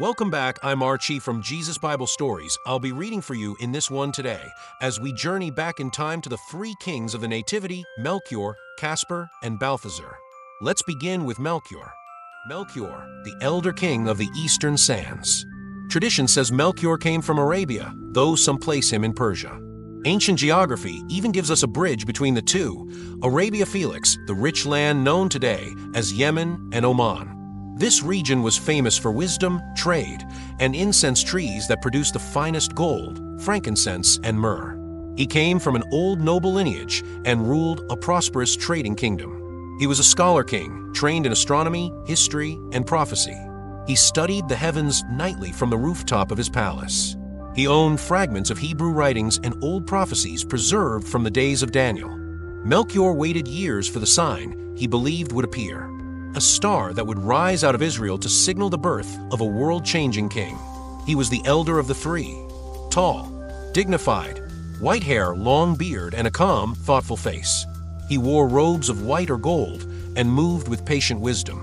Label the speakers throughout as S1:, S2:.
S1: Welcome back, I'm Archie from Jesus Bible Stories. I'll be reading for you in this one today, as we journey back in time to the three kings of the Nativity, Melchior, Caspar, and Balthazar. Let's begin with Melchior. Melchior, the Elder King of the Eastern Sands. Tradition says Melchior came from Arabia, though some place him in Persia. Ancient geography even gives us a bridge between the two, Arabia Felix, the rich land known today as Yemen and Oman. This region was famous for wisdom, trade, and incense trees that produced the finest gold, frankincense, and myrrh. He came from an old noble lineage and ruled a prosperous trading kingdom. He was a scholar king, trained in astronomy, history, and prophecy. He studied the heavens nightly from the rooftop of his palace. He owned fragments of Hebrew writings and old prophecies preserved from the days of Daniel. Melchior waited years for the sign he believed would appear. A star that would rise out of Israel to signal the birth of a world-changing king. He was the elder of the three. Tall, dignified, white hair, long beard, and a calm, thoughtful face. He wore robes of white or gold and moved with patient wisdom.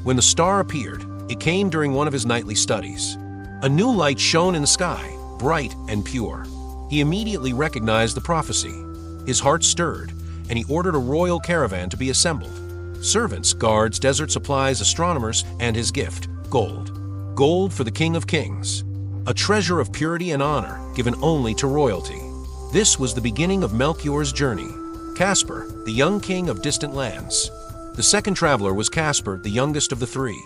S1: When the star appeared, it came during one of his nightly studies. A new light shone in the sky, bright and pure. He immediately recognized the prophecy. His heart stirred, and he ordered a royal caravan to be assembled. Servants, guards, desert supplies, astronomers, and his gift, gold. Gold for the King of Kings. A treasure of purity and honor given only to royalty. This was the beginning of Melchior's journey. Caspar, the young king of distant lands. The second traveler was Caspar, the youngest of the three.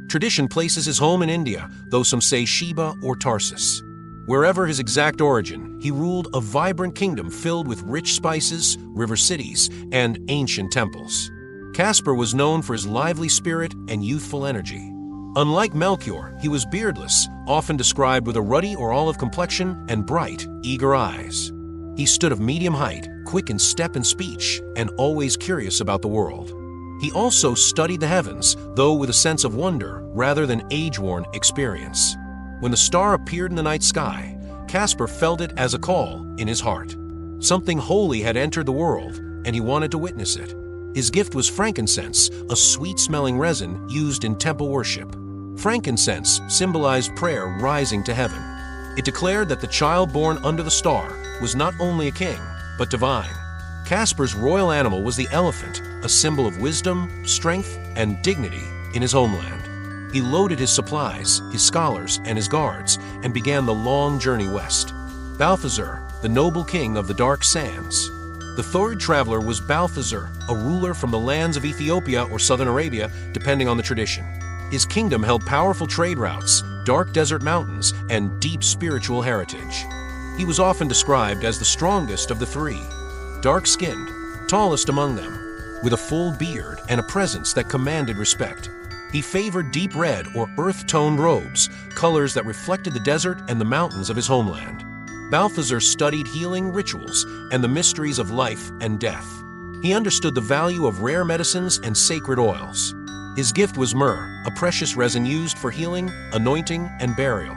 S1: Tradition places his home in India, though some say Sheba or Tarsus. Wherever his exact origin, he ruled a vibrant kingdom filled with rich spices, river cities, and ancient temples. Caspar was known for his lively spirit and youthful energy. Unlike Melchior, he was beardless, often described with a ruddy or olive complexion and bright, eager eyes. He stood of medium height, quick in step and speech, and always curious about the world. He also studied the heavens, though with a sense of wonder rather than age-worn experience. When the star appeared in the night sky, Caspar felt it as a call in his heart. Something holy had entered the world, and he wanted to witness it. His gift was frankincense, a sweet-smelling resin used in temple worship. Frankincense symbolized prayer rising to heaven. It declared that the child born under the star was not only a king, but divine. Caspar's royal animal was the elephant, a symbol of wisdom, strength, and dignity in his homeland. He loaded his supplies, his scholars, and his guards, and began the long journey west. Balthazar, the noble king of the dark sands. The third traveler was Balthazar, a ruler from the lands of Ethiopia or southern Arabia, depending on the tradition. His kingdom held powerful trade routes, dark desert mountains, and deep spiritual heritage. He was often described as the strongest of the three, dark-skinned, tallest among them, with a full beard and a presence that commanded respect. He favored deep red or earth-toned robes, colors that reflected the desert and the mountains of his homeland. Balthazar studied healing rituals and the mysteries of life and death. He understood the value of rare medicines and sacred oils. His gift was myrrh, a precious resin used for healing, anointing, and burial.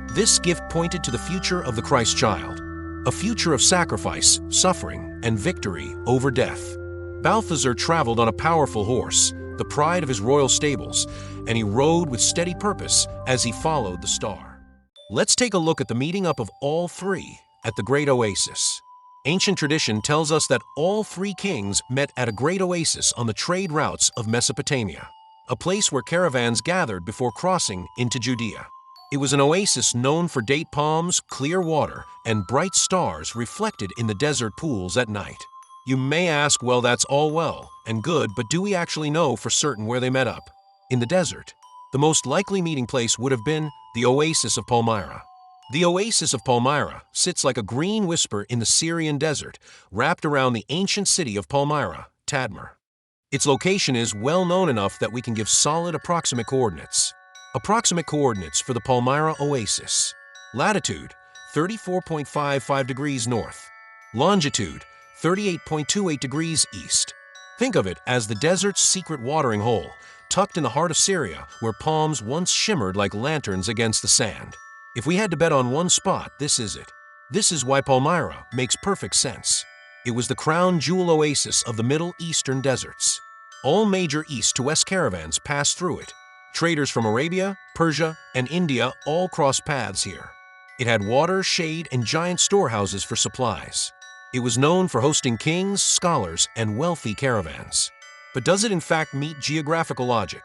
S1: This gift pointed to the future of the Christ child, a future of sacrifice, suffering, and victory over death. Balthazar traveled on a powerful horse, the pride of his royal stables, and he rode with steady purpose as he followed the star. Let's take a look at the meeting up of all three at the Great Oasis. Ancient tradition tells us that all three kings met at a great oasis on the trade routes of Mesopotamia, a place where caravans gathered before crossing into Judea. It was an oasis known for date palms, clear water, and bright stars reflected in the desert pools at night. You may ask, well, that's all well and good, but do we actually know for certain where they met up? In the desert. The most likely meeting place would have been the Oasis of Palmyra. The Oasis of Palmyra sits like a green whisper in the Syrian desert, wrapped around the ancient city of Palmyra, Tadmor. Its location is well known enough that we can give solid approximate coordinates. Approximate coordinates for the Palmyra Oasis. Latitude, 34.55 degrees north. Longitude, 38.28 degrees east. Think of it as the desert's secret watering hole, tucked in the heart of Syria, where palms once shimmered like lanterns against the sand. If we had to bet on one spot, this is it. This is why Palmyra makes perfect sense. It was the crown jewel oasis of the Middle Eastern deserts. All major east to west caravans passed through it. Traders from Arabia, Persia, and India all crossed paths here. It had water, shade, and giant storehouses for supplies. It was known for hosting kings, scholars, and wealthy caravans. But does it in fact meet geographical logic?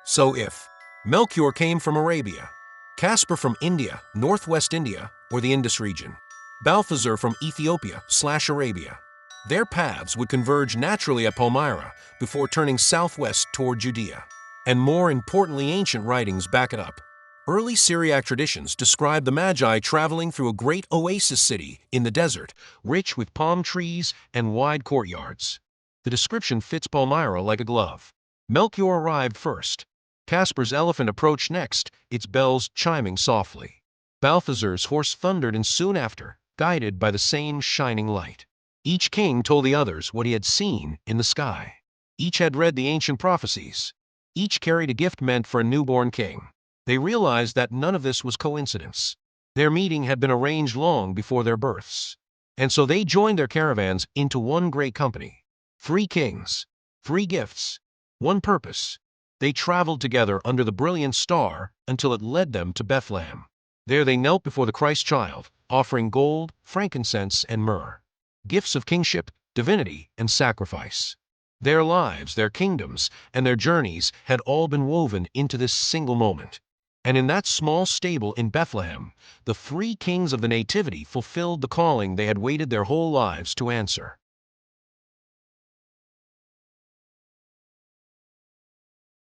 S1: So if Melchior came from Arabia, Caspar from India, northwest India, or the Indus region, Balthazar from Ethiopia/Arabia, their paths would converge naturally at Palmyra before turning southwest toward Judea. And more importantly, ancient writings back it up. Early Syriac traditions describe the Magi traveling through a great oasis city in the desert, rich with palm trees and wide courtyards. The description fits Palmyra like a glove. Melchior arrived first. Caspar's elephant approached next, its bells chiming softly. Balthazar's horse thundered, and soon after, guided by the same shining light. Each king told the others what he had seen in the sky. Each had read the ancient prophecies. Each carried a gift meant for a newborn king. They realized that none of this was coincidence. Their meeting had been arranged long before their births. And so they joined their caravans into one great company. 3 kings, 3 gifts, 1 purpose. They traveled together under the brilliant star until it led them to Bethlehem. There they knelt before the Christ child, offering gold, frankincense, and myrrh, gifts of kingship, divinity, and sacrifice. Their lives, their kingdoms, and their journeys had all been woven into this single moment. And in that small stable in Bethlehem, the 3 kings of the Nativity fulfilled the calling they had waited their whole lives to answer.